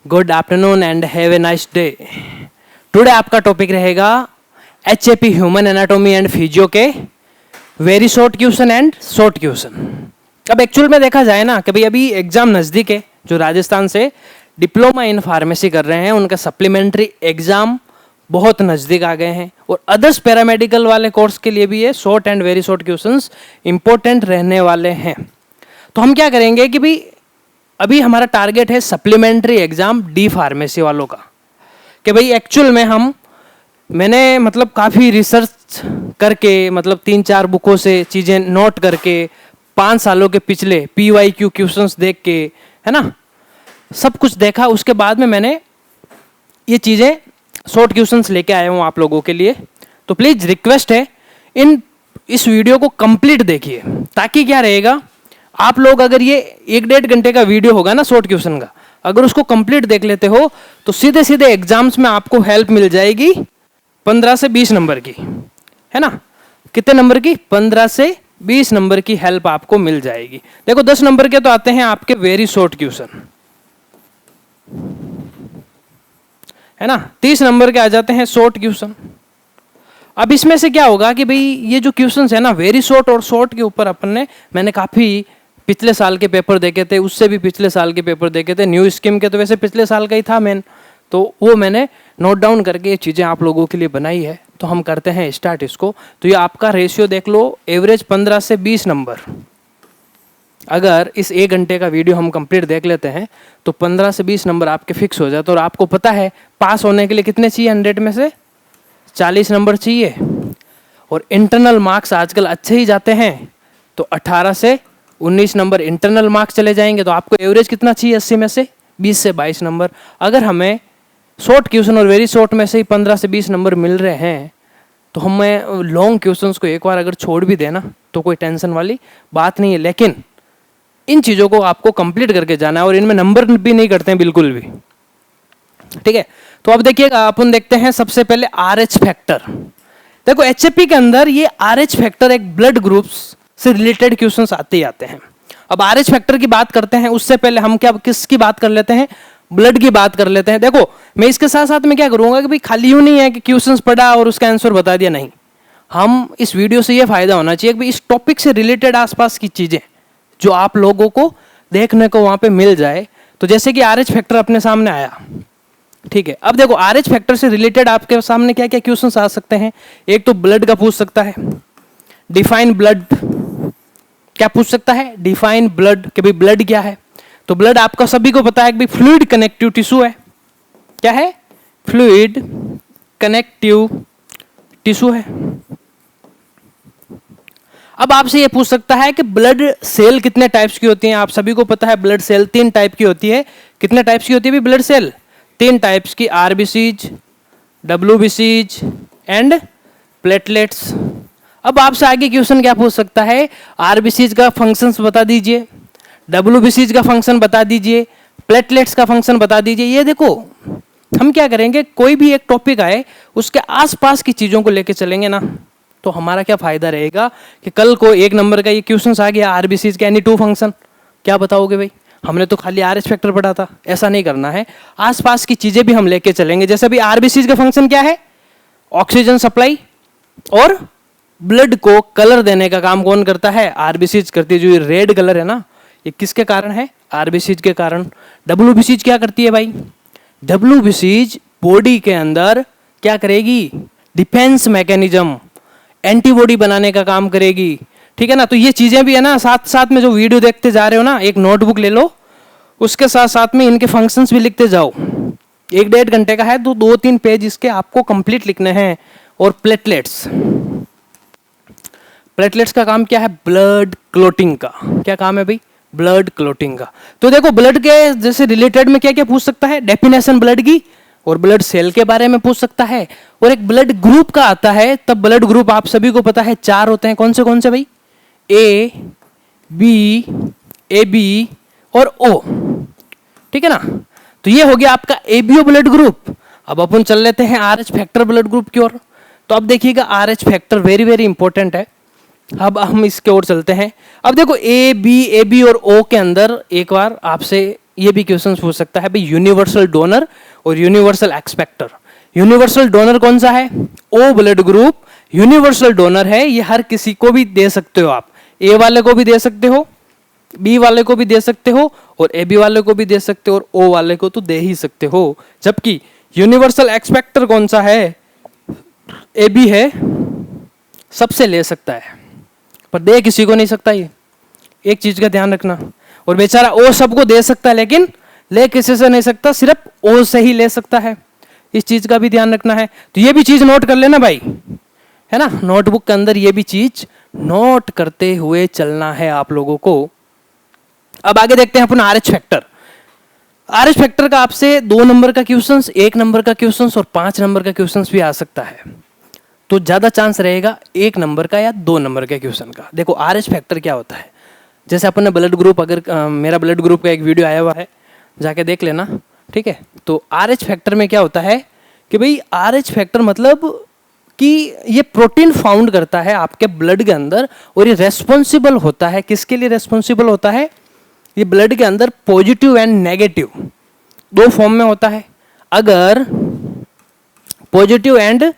Good afternoon and have a nice day. Today आपका topic रहेगा HAP human anatomy and physio के very short question and short question. अब actual में देखा जाए ना कि भाई अभी एग्जाम नज़दीक है, जो राजस्थान से डिप्लोमा इन फार्मेसी कर रहे हैं उनका सप्लीमेंट्री एग्जाम बहुत नज़दीक आ गए हैं, और अदर्स पैरामेडिकल वाले कोर्स के लिए भी ये short and very short questions important रहने वाले हैं। तो हम क्या करेंगे कि भाई अभी हमारा टारगेट है सप्लीमेंट्री एग्जाम डी फार्मेसी वालों का, कि भाई एक्चुअल में मैंने मतलब काफ़ी रिसर्च करके, मतलब 3-4 बुकों से चीज़ें नोट करके, 5 सालों के पिछले PYQ क्वेश्चंस देख के, है ना, सब कुछ देखा। उसके बाद में मैंने ये चीज़ें शॉर्ट क्वेश्चंस लेके आया हूँ आप लोगों के लिए। तो प्लीज़ रिक्वेस्ट है इस वीडियो को कंप्लीट देखिए, ताकि क्या रहेगा, आप लोग अगर ये 1-1.5 घंटे का वीडियो होगा ना शॉर्ट क्वेश्चन का, अगर उसको कंप्लीट देख लेते हो तो सीधे सीधे एग्जाम्स में आपको हेल्प मिल जाएगी 15 से 20 नंबर की, है ना। कितने नंबर की? 15 से 20 नंबर की हेल्प आपको मिल जाएगी। देखो 10 नंबर के तो आते हैं आपके वेरी शॉर्ट क्वेश्चन, है ना। 30 नंबर के आ जाते हैं शॉर्ट क्वेश्चन। अब इसमें से क्या होगा कि भाई ये जो क्वेश्चंस है ना वेरी शॉर्ट और शॉर्ट के ऊपर मैंने काफ़ी पिछले साल के पेपर देखे थे, उससे भी पिछले साल के पेपर देखे थे, न्यू स्कीम के तो वैसे पिछले साल का ही था मेन, तो वो मैंने नोट डाउन करके ये चीज़ें आप लोगों के लिए बनाई है। तो हम करते हैं स्टार्ट इसको। तो ये आपका रेशियो देख लो, एवरेज 15 से 20 नंबर। अगर इस 1 घंटे का वीडियो हम कंप्लीट देख लेते हैं तो 15 से 20 नंबर आपके फिक्स हो जाते हैं। और आपको पता है पास होने के लिए कितने चाहिए? 100 में से 40 नंबर चाहिए, और इंटरनल मार्क्स आजकल अच्छे ही जाते हैं, तो 18 से 19 नंबर इंटरनल मार्क्स चले जाएंगे। तो आपको एवरेज कितना चाहिए? 80 में से 20 से 22 नंबर। अगर हमें शॉर्ट क्वेश्चन और वेरी शॉर्ट में से ही 15 से 20 नंबर मिल रहे हैं, तो हमें लॉन्ग क्वेश्चंस को एक बार अगर छोड़ भी देना तो कोई टेंशन वाली बात नहीं है। लेकिन इन चीज़ों को आपको कंप्लीट करके जाना है, और इनमें नंबर भी नहीं करते हैं बिल्कुल भी, ठीक है। तो अब देखिएगा, अपन देखते हैं सबसे पहले RH फैक्टर। देखो HFP के अंदर ये RH फैक्टर एक ब्लड ग्रुप्स से रिलेटेड क्वेश्चंस आते ही आते हैं। अब RH फैक्टर की बात करते हैं, उससे पहले हम किसकी बात कर लेते हैं? ब्लड की बात कर लेते हैं। देखो मैं इसके साथ साथ में क्या करूंगा कि भाई खाली यूं नहीं है कि क्वेश्चंस पढ़ा और उसका आंसर बता दिया, नहीं। हम इस वीडियो से ये फायदा होना चाहिए कि भाई इस टॉपिक से रिलेटेड आसपास की चीजें जो आप लोगों को देखने को वहां पे मिल जाए। तो जैसे कि RH फैक्टर अपने सामने आया, ठीक है। अब देखो RH फैक्टर से रिलेटेड आपके सामने क्या क्या क्वेश्चंस आ सकते हैं। एक तो ब्लड का पूछ सकता है, डिफाइन ब्लड। क्या पूछ सकता है? डिफाइन ब्लड, कि भाई ब्लड क्या है। तो ब्लड आपका सभी को पता है कि भाई फ्लूइड कनेक्टिव टिश्यू है। क्या है? फ्लूइड कनेक्टिव टिश्यू है। अब आपसे ये पूछ सकता है कि ब्लड सेल कितने टाइप्स की होती हैं। आप सभी को पता है ब्लड सेल 3 टाइप की होती है। कितने टाइप्स की होती है ब्लड सेल? 3 टाइप्स की, RBCs, WBCs एंड प्लेटलेट्स। अब आपसे आगे क्वेश्चन क्या पूछ सकता है? RBCs का फंक्शंस बता दीजिए, WBCs का फंक्शन बता दीजिए, प्लेटलेट्स का फंक्शन बता दीजिए। ये देखो हम क्या करेंगे, कोई भी एक टॉपिक आए उसके आसपास की चीज़ों को लेके चलेंगे ना, तो हमारा क्या फायदा रहेगा कि कल को 1 नंबर का ये क्वेश्चन आ गया, RBCs के एनी 2 फंक्शन, क्या बताओगे भाई? हमने तो खाली RH फैक्टर पढ़ा था। ऐसा नहीं करना है, आसपास की चीज़ें भी हम लेके चलेंगे। जैसे अभी RBCs का फंक्शन क्या है? ऑक्सीजन सप्लाई और ब्लड को कलर देने का काम कौन करता है? RBCs करती है। जो ये रेड कलर है ना, ये किसके कारण है? RBCs के कारण। WBCs क्या करती है भाई? WBCs बॉडी के अंदर क्या करेगी? डिफेंस मैकेनिज्म, एंटीबॉडी बनाने का काम करेगी, ठीक है ना। तो ये चीजें भी है ना, साथ साथ में जो वीडियो देखते जा रहे हो ना, एक नोटबुक ले लो, उसके साथ साथ में इनके फंक्शंस भी लिखते जाओ। 1-1.5 घंटे का है तो 2-3 पेज इसके आपको कंप्लीट लिखने हैं। और प्लेटलेट्स, प्लेटलेट्स का काम क्या है? ब्लड क्लोटिंग का। क्या काम है भाई? ब्लड क्लोटिंग का। तो देखो ब्लड के जैसे रिलेटेड में क्या क्या पूछ सकता है? डेफिनेशन ब्लड की, और ब्लड सेल के बारे में पूछ सकता है। और एक ब्लड ग्रुप का आता है, तब ब्लड ग्रुप आप सभी को पता है 4 होते हैं। कौन से भाई? A, B, AB और O, ठीक है ना। तो ये हो गया आपका ABO ब्लड ग्रुप। अब अपन चल लेते हैं RH फैक्टर ब्लड ग्रुप की ओर। तो अब देखिएगा RH factor very very important है। अब हम इसके ओर चलते हैं। अब देखो AB और O के अंदर एक बार आपसे ये भी क्वेश्चन पूछ सकता है भाई, यूनिवर्सल डोनर और यूनिवर्सल एक्सपेक्टर। यूनिवर्सल डोनर कौन सा है? O blood group universal donor है, ये हर किसी को भी दे सकते हो आप। ए वाले को भी दे सकते हो, बी वाले को भी दे सकते हो, और ए बी वाले को भी दे सकते हो, और ओ वाले को तो दे ही सकते हो। जबकि यूनिवर्सल एक्सपेक्टर कौन सा है? ए बी है, सबसे ले सकता है पर दे किसी को नहीं सकता। ये एक चीज का ध्यान रखना। और बेचारा ओ सबको दे सकता है लेकिन ले किसी से नहीं सकता, सिर्फ ओ से ही ले सकता है। इस चीज का भी ध्यान रखना है। तो ये भी चीज नोट कर लेना भाई, है ना, नोटबुक के अंदर ये भी चीज नोट करते हुए चलना है आप लोगों को। अब आगे देखते हैं अपन आरएच फैक्टर। आरएच फैक्टर का आपसे 2 नंबर का क्वेश्चंस, 1 नंबर का क्वेश्चंस और 5 नंबर का क्वेश्चंस भी आ सकता है। तो ज्यादा चांस रहेगा 1 नंबर का या 2 नंबर के क्वेश्चन का। देखो आरएच फैक्टर क्या होता है, जैसे अपन ने ब्लड ग्रुप, अगर मेरा ब्लड ग्रुप का एक वीडियो आया हुआ है, जाके देख लेना, ठीक है। तो आरएच फैक्टर में क्या होता है कि भाई आरएच फैक्टर मतलब कि ये प्रोटीन फाउंड करता है आपके ब्लड के अंदर, और ये रेस्पॉन्सिबल होता है, किसके लिए रेस्पॉन्सिबल होता है? ये ब्लड के अंदर पॉजिटिव एंड नेगेटिव 2 फॉर्म में होता है। अगर पॉजिटिव एंड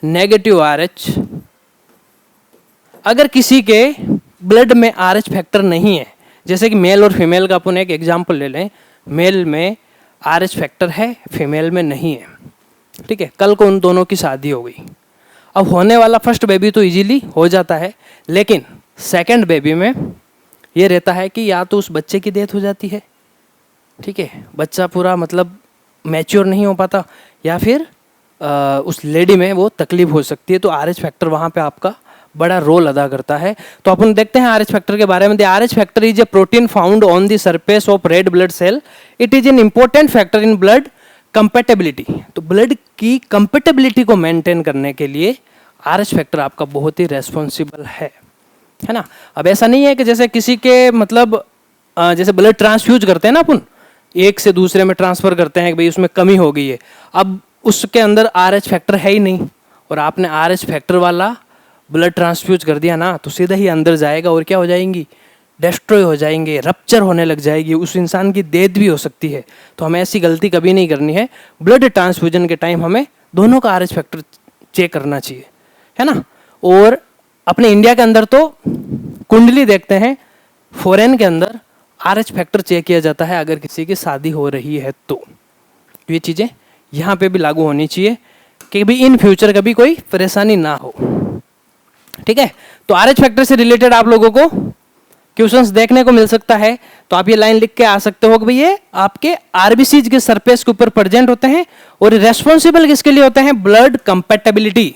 नेगेटिव आरएच, अगर किसी के ब्लड में आरएच फैक्टर नहीं है, जैसे कि मेल और फीमेल का अपन एक एग्जांपल ले लें, मेल में आरएच फैक्टर है, फीमेल में नहीं है, ठीक है। कल को उन दोनों की शादी हो गई, अब होने वाला फर्स्ट बेबी तो इजीली हो जाता है, लेकिन सेकंड बेबी में ये रहता है कि या तो उस बच्चे की डेथ हो जाती है, ठीक है, बच्चा पूरा मतलब मैच्योर नहीं हो पाता, या फिर उस लेडी में वो तकलीफ हो सकती है। तो आरएच फैक्टर वहाँ पे आपका बड़ा रोल अदा करता है। तो अपन देखते हैं आरएच फैक्टर के बारे में। The Rh factor is a protein found on the surface of red blood cell. It is an important factor in blood compatibility. तो ब्लड की कंपेटेबिलिटी को मेंटेन करने के लिए आरएच फैक्टर आपका बहुत ही रेस्पॉन्सिबल है ना। अब ऐसा नहीं है कि जैसे किसी के मतलब जैसे ब्लड ट्रांसफ्यूज करते हैं ना अपन, एक से दूसरे में ट्रांसफर करते हैं कि भाई उसमें कमी हो गई है, अब उसके अंदर आरएच फैक्टर है ही नहीं, और आपने आरएच फैक्टर वाला ब्लड ट्रांसफ्यूज कर दिया ना, तो सीधा ही अंदर जाएगा और क्या हो जाएंगी? डिस्ट्रॉय हो जाएंगे, रप्चर होने लग जाएगी, उस इंसान की डेथ भी हो सकती है। तो हमें ऐसी गलती कभी नहीं करनी है। ब्लड ट्रांसफ्यूजन के टाइम हमें दोनों का आरएच फैक्टर चेक करना चाहिए, है ना। और अपने इंडिया के अंदर तो कुंडली देखते हैं, फॉरेन के अंदर आरएच फैक्टर चेक किया जाता है अगर किसी की शादी हो रही है तो। ये चीज़ें यहाँ पे भी लागू होनी चाहिए कि भी इन फ्यूचर कभी कोई परेशानी ना हो, ठीक है। तो आरएच फैक्टर से रिलेटेड आप लोगों को क्वेश्चंस देखने को मिल सकता है। तो आप ये लाइन लिख के आ सकते हो कि भाई ये आपके आरबीसीज के सरफेस के ऊपर प्रेजेंट होते हैं, और रेस्पॉन्सिबल किसके लिए होते हैं? Blood compatibility.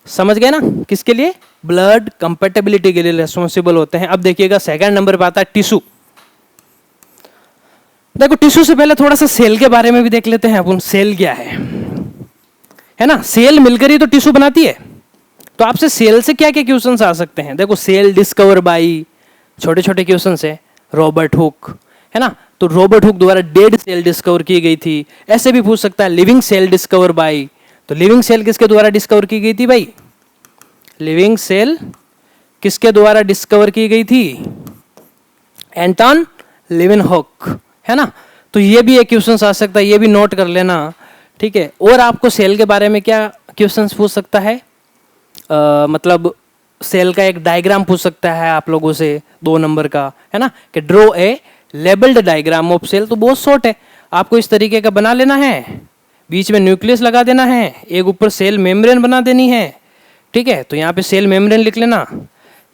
समझ गए ना, किसके लिए? ब्लड कंपेटेबिलिटी के लिए रेस्पॉन्सिबल होते हैं। अब देखिएगा सेकंड नंबर पे आता है टिश्यू। देखो टिश्यू से पहले थोड़ा सा सेल के बारे में भी देख लेते हैं अपन। सेल क्या है ना, सेल मिलकर ही तो टिश्यू बनाती है। तो आपसे सेल से क्या क्या क्वेश्चंस आ सकते हैं? देखो सेल डिस्कवर बाई, छोटे छोटे क्वेश्चंस है, रॉबर्ट हुक, है ना। तो रॉबर्ट हुक द्वारा डेड सेल डिस्कवर की गई थी। ऐसे भी पूछ सकता है लिविंग सेल डिस्कवर बाई। तो लिविंग सेल किसके द्वारा डिस्कवर की गई थी भाई? लिविंग सेल किसके द्वारा डिस्कवर की गई थी? एंटन लेवेनहॉक, है ना। तो ये भी एक क्वेश्चन आ सकता है, ये भी नोट कर लेना, ठीक है। और आपको सेल के बारे में क्या क्वेश्चन पूछ सकता है? मतलब सेल का एक डायग्राम पूछ सकता है आप लोगों से 2 नंबर का, है ना, कि draw a labelled diagram of cell. तो बहुत शॉर्ट है, आपको इस तरीके का बना लेना है, बीच में न्यूक्लियस लगा देना है, एक ऊपर सेल मेम्ब्रेन बना देनी है, ठीक है। तो यहाँ पे सेल मेम्ब्रेन लिख लेना,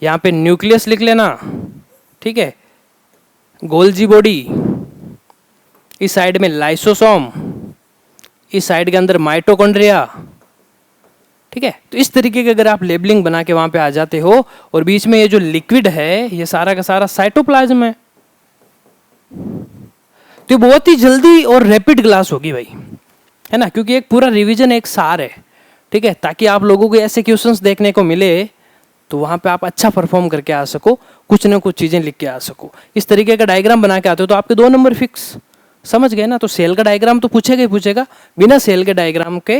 यहाँ पे न्यूक्लियस लिख लेना, ठीक है, गोल्जी बॉडी, इस साइड में लाइसोसोम, इस साइड के अंदर माइटोकॉन्ड्रिया, ठीक है। तो इस तरीके के अगर आप लेबलिंग बना के वहां पे आ जाते हो, और बीच में ये जो लिक्विड है ये सारा का सारा साइटोप्लाज्म है, तो ये बहुत ही जल्दी और रैपिड क्लास होगी भाई, है ना, क्योंकि एक पूरा रिवीजन एक सार है, ठीक है, ताकि आप लोगों को ऐसे क्वेश्चंस देखने को मिले तो वहां पे आप अच्छा परफॉर्म करके आ सको, कुछ ना कुछ चीजें लिख के आ सको। इस तरीके का डायग्राम बना के आते हो तो आपके 2 नंबर फिक्स। समझ गए ना। तो सेल का डायग्राम तो पूछेगा ही पूछेगा, बिना सेल के डायग्राम के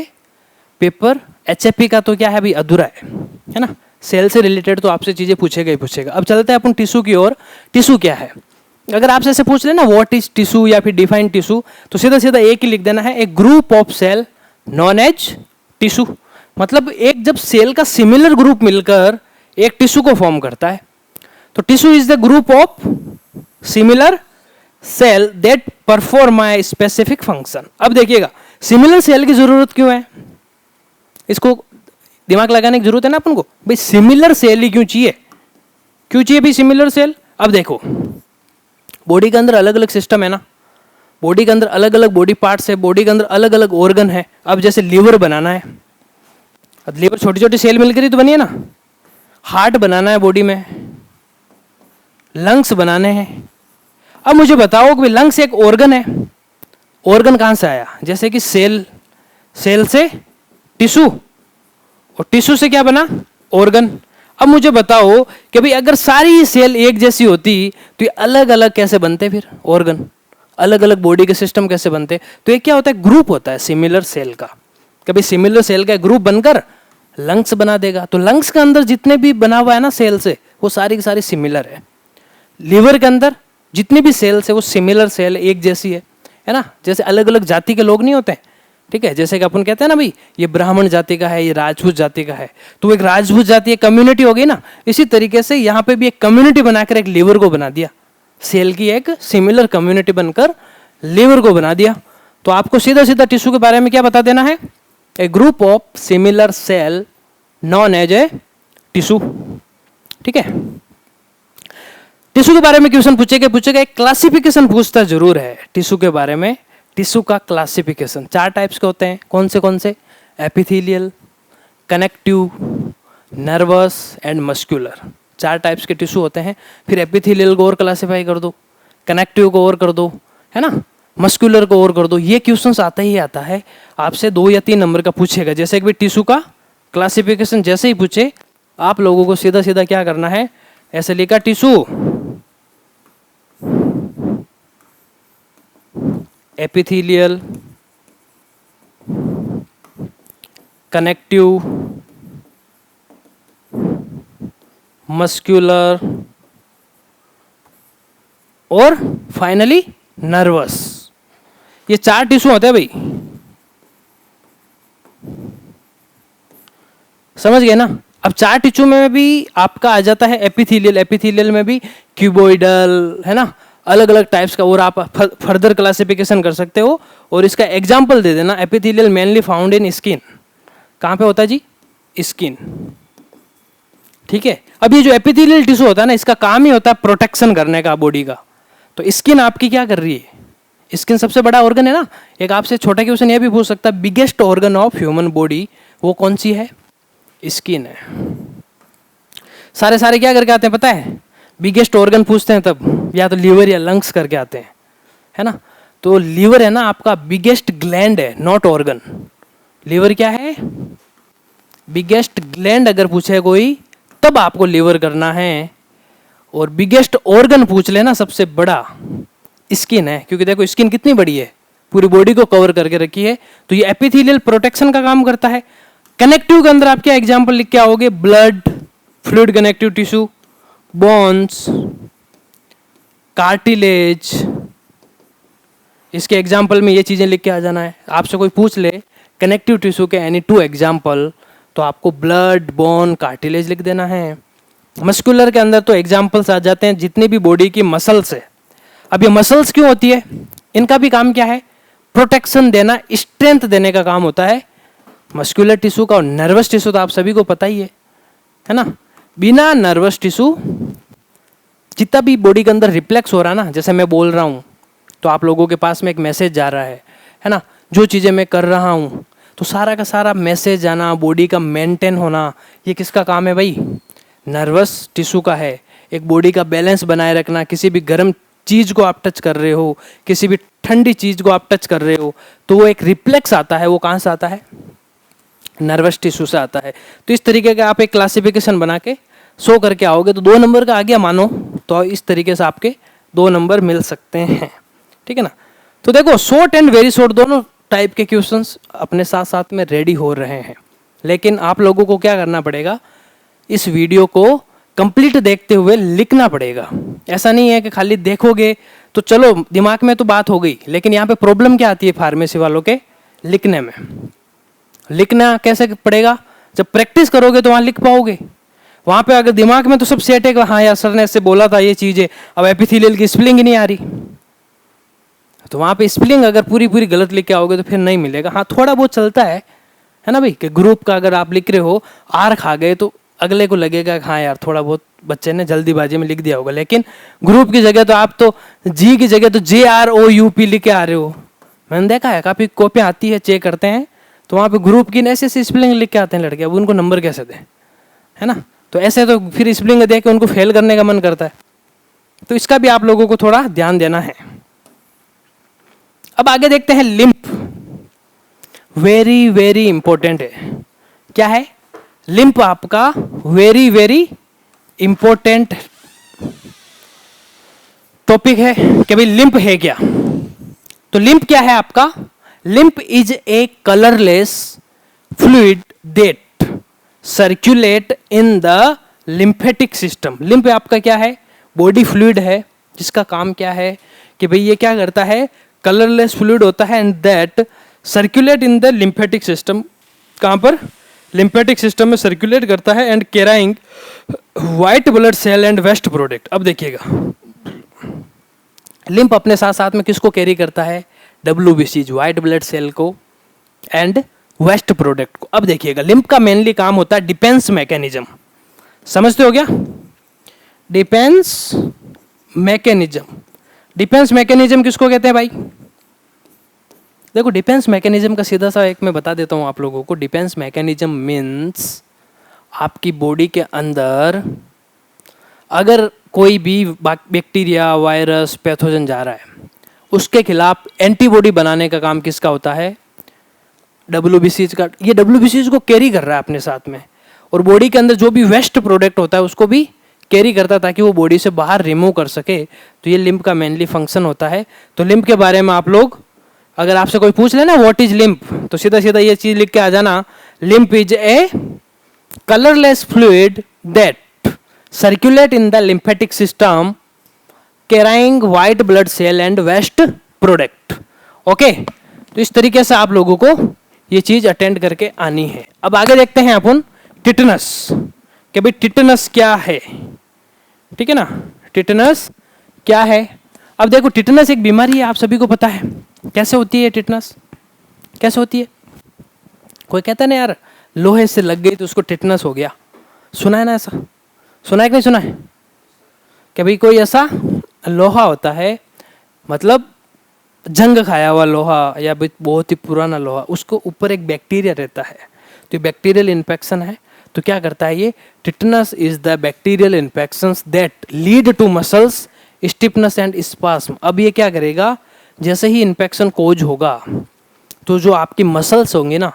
पेपर एचएफपी का तो क्या है भाई, अधूरा है ना। सेल से रिलेटेड तो आपसे चीजें पूछेगा ही पूछेगा। अब चलते हैं अपन टिश्यू की ओर। टिश्यू क्या है? अगर आपसे ऐसे पूछ लेना व्हाट इज टिश्यू या फिर डिफाइन टिश्यू, तो सीधा सीधा एक ही लिख देना है, a group of cell known as tissue. मतलब एक जब सेल का सिमिलर ग्रुप मिलकर एक टिश्यू को फॉर्म करता है, तो tissue is the group of similar cell that perform a specific function. अब देखिएगा सिमिलर सेल की जरूरत क्यों है, इसको दिमाग लगाने की जरूरत है ना अपन को, भाई सिमिलर सेल ही क्यों चाहिए, क्यों चाहिए भाई सिमिलर सेल। अब देखो बॉडी के अंदर अलग अलग सिस्टम है ना, बॉडी के अंदर अलग अलग बॉडी पार्ट्स है, बॉडी के अंदर अलग अलग ऑर्गन है। अब जैसे लीवर बनाना है, अब लीवर छोटी छोटी सेल मिलकर ही तो बनी है ना। हार्ट बनाना है बॉडी में, लंग्स बनाने हैं। अब मुझे बताओ कि लंग्स एक ऑर्गन है, ऑर्गन कहां से आया, जैसे कि सेल, सेल से टिश्यू, और टिश्यू से क्या बना, ऑर्गन। अब मुझे बताओ कि भाई अगर सारी सेल एक जैसी होती तो ये अलग अलग कैसे बनते, फिर ऑर्गन अलग अलग बॉडी के सिस्टम कैसे बनते। तो ये क्या होता है, ग्रुप होता है सिमिलर सेल का। कभी सिमिलर सेल का ग्रुप बनकर लंग्स बना देगा। तो लंग्स के अंदर जितने भी बना हुआ है ना सेल से, वो सारी की सारी सिमिलर है। लीवर के अंदर जितनी भी सेल्स है वो सिमिलर सेल एक जैसी है ना। जैसे अलग अलग जाति के लोग नहीं होते हैं, ठीक है, जैसे कि अपन कहते हैं ना भाई ये ब्राह्मण जाति का है, ये राजपूत जाति का है, तो एक राजपूत जाति एक कम्युनिटी हो गई ना। इसी तरीके से यहाँ पे भी एक कम्युनिटी बनाकर एक लीवर को बना दिया, सेल की एक सिमिलर कम्युनिटी बनकर लीवर को बना दिया। तो आपको सीधा सीधा टिश्यू के बारे में क्या बता देना है, a group of similar cell known as a tissue. ठीक है, टिश्यू के बारे में क्वेश्चन पूछेगा, एक क्लासिफिकेशन पूछता जरूर है टिश्यू के बारे में। टिश्यू का क्लासिफिकेशन 4 टाइप्स के होते हैं, कौन से, epithelial, connective, nervous and muscular. 4 types के टिश्यू होते हैं। फिर एपिथेलियल को और क्लासिफाई कर दो, कनेक्टिव को और कर दो, है ना, मस्कुलर को और कर दो। ये क्वेश्चन आता ही आता है आपसे 2 या 3 नंबर का पूछेगा। जैसे कि टिश्यू का क्लासिफिकेशन जैसे ही पूछे, आप लोगों को सीधा सीधा क्या करना है, ऐसे लिखा टिश्यू एपिथेलियल, कनेक्टिव, मस्कुलर और फाइनली नर्वस। ये 4 टिश्यू होते हैं भाई, समझ गए ना। अब 4 टिश्यू में भी आपका आ जाता है एपिथेलियल। एपिथेलियल में भी क्यूबोइडल, है ना, अलग अलग टाइप्स का, और आप फर्दर क्लासिफिकेशन कर सकते हो। और इसका एग्जाम्पल दे देना, epithelial mainly found in skin. कहाँ पे होता है जी, स्किन। ठीक है, अब ये जो एपिथेलियल टिश्यू होता है ना, इसका काम ही होता है प्रोटेक्शन करने का बॉडी का। तो स्किन आपकी क्या कर रही है, स्किन सबसे बड़ा ऑर्गन है ना। एक आपसे छोटा क्वेश्चन ये भी पूछ सकता है, biggest organ of human body वो कौन सी है, स्किन है। सारे क्या करके आते हैं पता है, बिगेस्ट ऑर्गन पूछते हैं तब या तो लीवर या लंग्स करके आते हैं, है ना। तो लीवर है ना आपका बिगेस्ट ग्लैंड है, नॉट ऑर्गन। लीवर क्या है, बिगेस्ट ग्लैंड अगर पूछे कोई तब आपको लीवर करना है। और बिगेस्ट ऑर्गन पूछ लेना सबसे बड़ा, स्किन है, क्योंकि देखो स्किन कितनी बड़ी है, पूरी बॉडी को कवर करके रखी है। तो ये एपिथेलियल प्रोटेक्शन का काम करता है। कनेक्टिव के अंदर आप क्या एग्जांपल लिख के आओगे, blood, fluid connective tissue, bones, cartilage. इसके एग्जाम्पल में ये चीजें लिख के आ जाना है। आपसे कोई पूछ ले कनेक्टिव टिश्यू के एनी 2 एग्जाम्पल, तो आपको ब्लड, बोन, कार्टिलेज लिख देना है। मस्कुलर के अंदर तो एग्जाम्पल्स आ जाते हैं जितनी भी बॉडी की मसल्स है। अब ये मसल्स क्यों होती है, इनका भी काम क्या है, प्रोटेक्शन देना, स्ट्रेंथ देने का काम होता है मस्कुलर टिश्यू का। और नर्वस टिश्यू तो आप सभी को पता ही है ना। बिना नर्वस टिश्यू जितना भी बॉडी के अंदर रिफ्लेक्स हो रहा है ना, जैसे मैं बोल रहा हूँ तो आप लोगों के पास में एक मैसेज जा रहा है ना, जो चीज़ें मैं कर रहा हूँ तो सारा का सारा मैसेज आना, बॉडी का मेंटेन होना, ये किसका काम है भाई, नर्वस टिश्यू का है। एक बॉडी का बैलेंस बनाए रखना, किसी भी गर्म चीज़ को आप टच कर रहे हो, किसी भी ठंडी चीज़ को आप टच कर रहे हो, तो वो एक रिफ्लेक्स आता है, वो कहाँ से आता है, नर्वस टिश्यू से आता है। तो इस तरीके का आप एक क्लासिफिकेशन बना के शो करके आओगे तो 2 नंबर का आ गया मानो, तो इस तरीके से आपके 2 नंबर मिल सकते हैं। ठीक है ना। तो देखो शॉर्ट एंड वेरी शॉर्ट दोनों टाइप के क्वेश्चंस अपने साथ साथ में रेडी हो रहे हैं, लेकिन आप लोगों को क्या करना पड़ेगा, इस वीडियो को कंप्लीट देखते हुए लिखना पड़ेगा। ऐसा नहीं है कि खाली देखोगे तो चलो दिमाग में तो बात हो गई, लेकिन यहाँ पे प्रॉब्लम क्या आती है फार्मेसी वालों के, लिखने में। लिखना कैसे पड़ेगा, जब प्रैक्टिस करोगे तो वहां लिख पाओगे। वहां पे अगर दिमाग में तो सब सेट है कि हाँ यार सर ने ऐसे बोला था ये चीज है, अब एपिथेलियल की स्पेलिंग ही नहीं आ रही, तो वहां पे स्पेलिंग अगर पूरी पूरी गलत लिख के आओगे तो फिर नहीं मिलेगा। हाँ थोड़ा बहुत चलता है ना भाई, कि ग्रुप का अगर आप लिख रहे हो आर खा गए तो अगले को लगेगा हाँ यार थोड़ा बहुत बच्चे ने जल्दीबाजी में लिख दिया होगा, लेकिन ग्रुप की जगह तो आप तो जी की जगह तो JROUP लिख के आ रहे हो। मैंने देखा है काफी कॉपियां आती है, चेक करते हैं तो वहां पे ग्रुप की ऐसे ऐसे स्पेलिंग लिख के आते हैं लड़के, अब उनको नंबर कैसे दें, है ना। तो ऐसे तो फिर स्पेलिंग देख के उनको फेल करने का मन करता है, तो इसका भी आप लोगों को थोड़ा ध्यान देना है। अब आगे देखते हैं लिम्फ, वेरी वेरी इंपॉर्टेंट है। क्या है लिम्फ, आपका वेरी वेरी इंपॉर्टेंट टॉपिक है कि भाई लिम्फ है क्या। तो लिम्फ क्या है आपका, lymph is a colourless fluid that circulate in the lymphatic system. Lymph आपका क्या है, बॉडी फ्लूइड है, जिसका काम क्या है कि भाई ये क्या करता है, कलरलेस फ्लूइड होता है and that circulate in the lymphatic system. कहां पर, लिम्फेटिक सिस्टम में सर्कुलेट करता है and carrying white blood cell and waste product. अब देखिएगा लिम्फ अपने साथ साथ में किसको कैरी करता है, WBCs व्हाइट ब्लड सेल को एंड वेस्ट प्रोडक्ट को। अब देखिएगा लिम्फ का मेनली काम होता है डिफेंस मैकेनिज्म, समझते हो क्या, डिफेंस मैकेनिज्म। डिफेंस मैकेनिज्म किसको कहते हैं भाई, देखो डिफेंस मैकेनिज्म का सीधा सा एक मैं बता देता हूं आप लोगों को। डिफेंस मैकेनिज्म मीन्स आपकी बॉडी के अंदर अगर कोई भी बैक्टीरिया वायरस पैथोजन जा रहा है, उसके खिलाफ एंटीबॉडी बनाने का काम किसका होता है, WBCs का। ये WBCs को कैरी कर रहा है अपने साथ में, और बॉडी के अंदर जो भी वेस्ट प्रोडक्ट होता है उसको भी कैरी करता है ताकि वो बॉडी से बाहर रिमूव कर सके। तो ये लिम्फ का मेनली फंक्शन होता है। तो लिम्फ के बारे में आप लोग, अगर आपसे कोई पूछ लेना व्हाट इज लिम्फ, तो सीधा सीधा ये चीज लिख के आ जाना, lymph is a colourless fluid that circulate in the lymphatic system carrying white blood cell and waste product. Okay, तो इस तरीके से आप लोगों को ये चीज अटेंड करके आनी है। अब आगे देखते हैं अपन टिटनस, कि भाई टिटनस क्या है, ठीक है ना, टिटनस क्या है। अब देखो टिटनस एक बीमारी है, आप सभी को पता है। कैसे होती है टिटनस, कैसे होती है, कोई कहता है ना यार लोहे से लग गई तो उसको टिटनस हो गया, सुना है ना ऐसा, सुना है कि नहीं सुना है, कि भाई कोई ऐसा लोहा होता है, मतलब जंग खाया हुआ लोहा या बहुत ही पुराना लोहा, उसको ऊपर एक बैक्टीरिया रहता है, तो बैक्टीरियल इन्फेक्शन है। तो क्या करता है ये, tetanus is the bacterial infections that lead to muscles stiffness and spasm. अब ये क्या करेगा, जैसे ही इन्फेक्शन कोज होगा तो जो आपकी मसल्स होंगे ना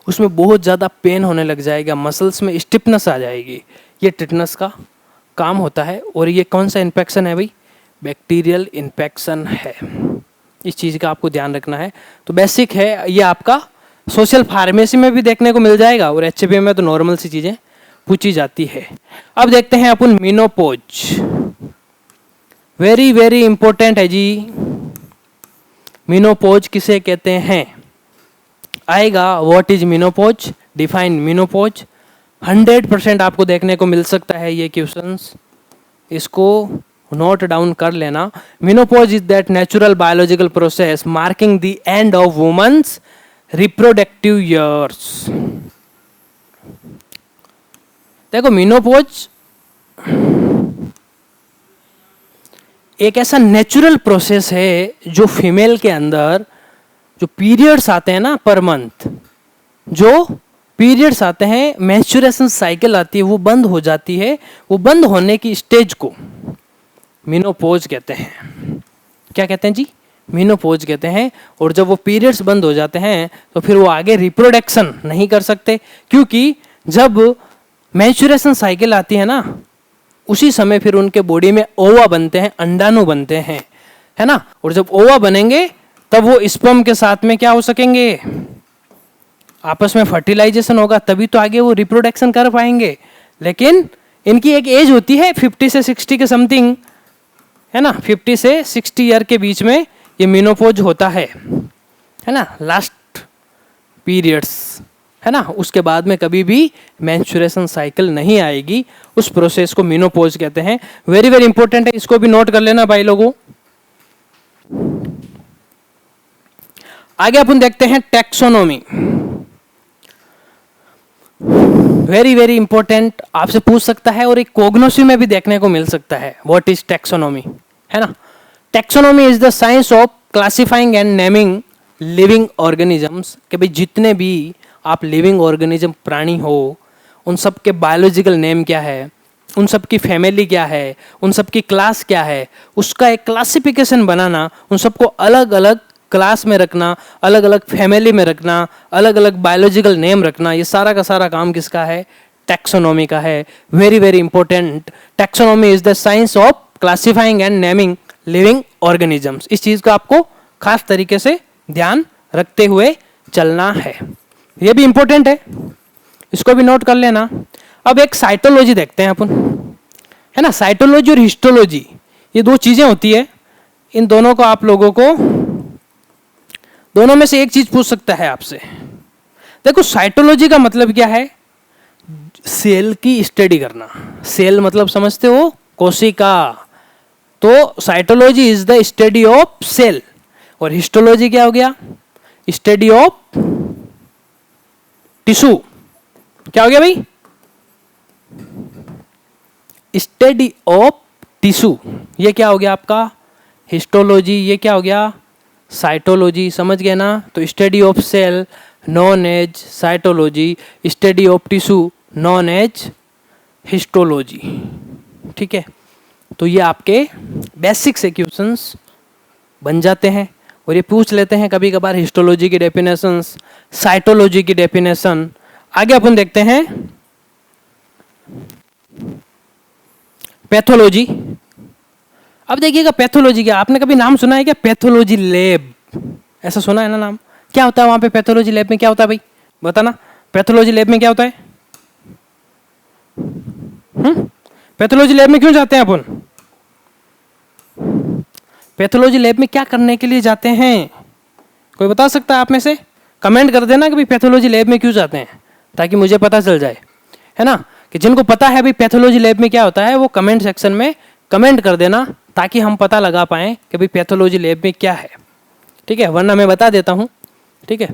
उसमें बहुत ज़्यादा पेन होने लग जाएगा, मसल्स में स्टिफनेस आ जाएगी। ये टिटनस का काम होता है। और ये कौन सा इन्फेक्शन है भाई, बैक्टीरियल इन्फेक्शन है। इस चीज़ का आपको ध्यान रखना है। तो बेसिक है ये, आपका सोशल फार्मेसी में भी देखने को मिल जाएगा और HBM में तो नॉर्मल सी चीज़ें पूछी जाती है। अब देखते हैं अपन मीनोपोज, वेरी वेरी इंपॉर्टेंट है जी। मीनोपोज किसे कहते हैं, आएगा what is menopause, define menopause. 100% आपको देखने को मिल सकता है ये क्वेश्चंस, इसको नोट डाउन कर लेना। Menopause is that natural biological process marking the end of women's reproductive years. देखो मीनोपोज एक ऐसा नेचुरल प्रोसेस है जो फीमेल के अंदर जो पीरियड्स आते हैं ना पर मंथ, जो पीरियड्स आते हैं, मेंस्ट्रुएशन साइकिल आती है, वो बंद हो जाती है, वो बंद होने की स्टेज को मीनोपोज कहते हैं। क्या कहते हैं जी, मीनोपोज कहते हैं। और जब वो पीरियड्स बंद हो जाते हैं तो फिर वो आगे रिप्रोडक्शन नहीं कर सकते, क्योंकि जब मेंस्ट्रुएशन साइकिल आती है ना उसी समय फिर उनके बॉडी में ओवा बनते हैं, अंडाणु बनते हैं, है ना। और जब ओवा बनेंगे तब वो स्पर्म के साथ में क्या हो सकेंगे, आपस में फर्टिलाइजेशन होगा, तभी तो आगे वो रिप्रोडक्शन कर पाएंगे। लेकिन इनकी एक एज होती है 50 से 60 के समथिंग, है ना, 50 से 60 ईयर के बीच में ये मेनोपॉज होता है ना, लास्ट पीरियड्स, है ना। उसके बाद में कभी भी मेंस्ट्रुएशन साइकिल नहीं आएगी, उस प्रोसेस को मेनोपॉज कहते हैं। वेरी वेरी इंपॉर्टेंट है, इसको भी नोट कर लेना भाई लोगों। आगे अपन देखते हैं टैक्सोनॉमी। वेरी वेरी इंपॉर्टेंट, आपसे पूछ सकता है और एक कोग्नोसी में भी देखने को मिल सकता है, व्हाट इज टैक्सोनॉमी, है ना। Taxonomy is the science of classifying and naming living organisms, कि भाई जितने भी आप लिविंग ऑर्गेनिज्म प्राणी हो, उन सब के बायोलॉजिकल नेम क्या है, उन सब की फैमिली क्या है, उन सब की क्लास क्या है, उसका एक क्लासिफिकेशन बनाना, उन सबको अलग अलग क्लास में रखना, अलग अलग फैमिली में रखना, अलग अलग बायोलॉजिकल नेम रखना, ये सारा का सारा काम किसका है? टैक्सोनॉमी का है। Very very important, taxonomy is the science of classifying and naming living organisms. इस चीज को आपको खास तरीके से ध्यान रखते हुए चलना है, ये भी इंपॉर्टेंट है, इसको भी नोट कर लेना। अब एक साइटोलॉजी देखते हैं अपन, है ना। साइटोलॉजी और हिस्टोलॉजी ये दो चीजें होती है, इन दोनों को आप लोगों को, दोनों में से एक चीज पूछ सकता है आपसे। देखो साइटोलॉजी का मतलब क्या है? सेल की स्टडी करना। सेल मतलब समझते हो? कोशिका। तो cytology is the study of cell, और हिस्टोलॉजी क्या हो गया? Study of tissue. क्या हो गया भाई? Study of tissue. ये क्या हो गया आपका? हिस्टोलॉजी। ये क्या हो गया? साइटोलॉजी। समझ गए ना? तो study of cell known as cytology, study of tissue known as histology. ठीक है, तो ये आपके बेसिक से क्वेश्चंस बन जाते हैं, और ये पूछ लेते हैं कभी कभार हिस्टोलॉजी की डेफिनेशंस, साइटोलॉजी की डेफिनेशन। आगे अपन देखते हैं पैथोलॉजी। अब देखिएगा पैथोलॉजी क्या, आपने कभी नाम सुना है क्या? पैथोलॉजी लैब, ऐसा सुना है ना नाम? क्या होता है वहां पे पैथोलॉजी लैब में? क्या होता है भाई बताना, पैथोलॉजी लैब में क्या होता है? पैथोलॉजी लैब में क्यों जाते हैं अपन? पैथोलॉजी लैब में क्या करने के लिए जाते हैं? कोई बता सकता है आप में से? कमेंट कर देना कि भाई पैथोलॉजी लैब में क्यों जाते हैं, ताकि मुझे पता चल जाए, है ना। कि जिनको पता है भाई पैथोलॉजी लैब में क्या होता है, वो कमेंट सेक्शन में कमेंट कर देना, ताकि हम पता लगा पाएँ कि भाई पैथोलॉजी लैब में क्या है। ठीक है, वरना मैं बता देता हूँ। ठीक है,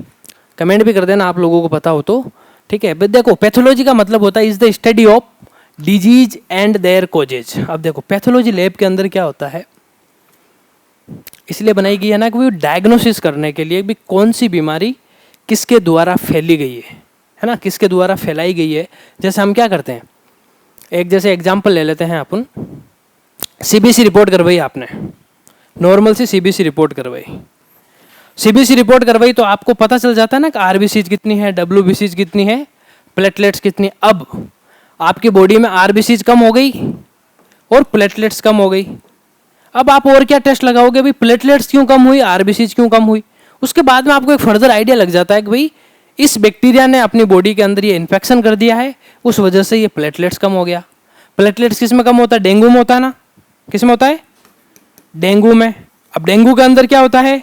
कमेंट भी कर देना आप लोगों को पता हो तो। ठीक है, देखो पैथोलॉजी का मतलब होता है is the study of disease and their causes. अब देखो पैथोलॉजी लैब के अंदर क्या होता है, इसलिए बनाई गई है ना कि वो डायग्नोसिस करने के लिए भी कौन सी बीमारी किसके द्वारा फैली गई है ना, किसके द्वारा फैलाई गई है। जैसे हम क्या करते हैं, एक जैसे एग्जांपल ले लेते हैं अपन, सीबीसी रिपोर्ट करवाई आपने, नॉर्मल सी सीबीसी रिपोर्ट करवाई, सीबीसी रिपोर्ट करवाई तो आपको पता चल जाता है ना कि आरबीसी कितनी है, डब्ल्यूबीसी कितनी है, प्लेटलेट्स कितनी। अब आपकी बॉडी में आरबीसी कम हो गई और प्लेटलेट्स कम हो गई। अब आप और क्या टेस्ट लगाओगे भाई, प्लेटलेट्स क्यों कम हुई, आरबीसी क्यों कम हुई। उसके बाद में आपको एक फर्दर आइडिया लग जाता है कि भाई इस बैक्टीरिया ने अपनी बॉडी के अंदर ये इन्फेक्शन कर दिया है, उस वजह से ये प्लेटलेट्स कम हो गया। प्लेटलेट्स किस में कम होता है? डेंगू में होता है ना। किस में होता है? डेंगू में। अब डेंगू के अंदर क्या होता है?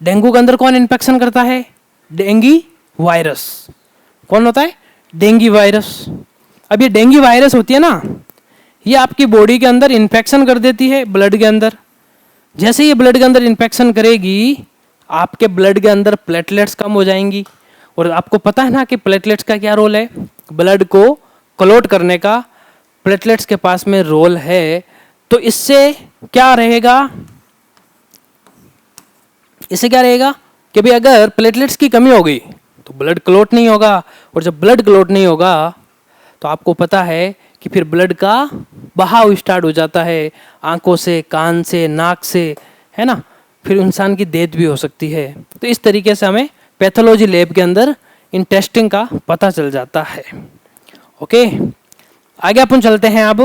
डेंगू के अंदर कौन इन्फेक्शन करता है? Dinghy virus. कौन होता है? Dinghy virus. अब ये डेंगी वायरस होती है ना, ये आपकी बॉडी के अंदर इन्फेक्शन कर देती है ब्लड के अंदर। जैसे ये ब्लड के अंदर इन्फेक्शन करेगी, आपके ब्लड के अंदर प्लेटलेट्स कम हो जाएंगी। और आपको पता है ना कि प्लेटलेट्स का क्या रोल है, ब्लड को क्लॉट करने का प्लेटलेट्स के पास में रोल है। तो इससे क्या रहेगा, इससे क्या रहेगा कि भाई अगर प्लेटलेट्स की कमी हो गई तो ब्लड क्लॉट नहीं होगा, और जब ब्लड क्लॉट नहीं होगा तो आपको पता है कि फिर ब्लड का बहाव स्टार्ट हो जाता है, आंखों से, कान से, नाक से, है ना। फिर इंसान की डेथ भी हो सकती है। तो इस तरीके से हमें पैथोलॉजी लैब के अंदर इन टेस्टिंग का पता चल जाता है। ओके, आगे अपन चलते हैं अब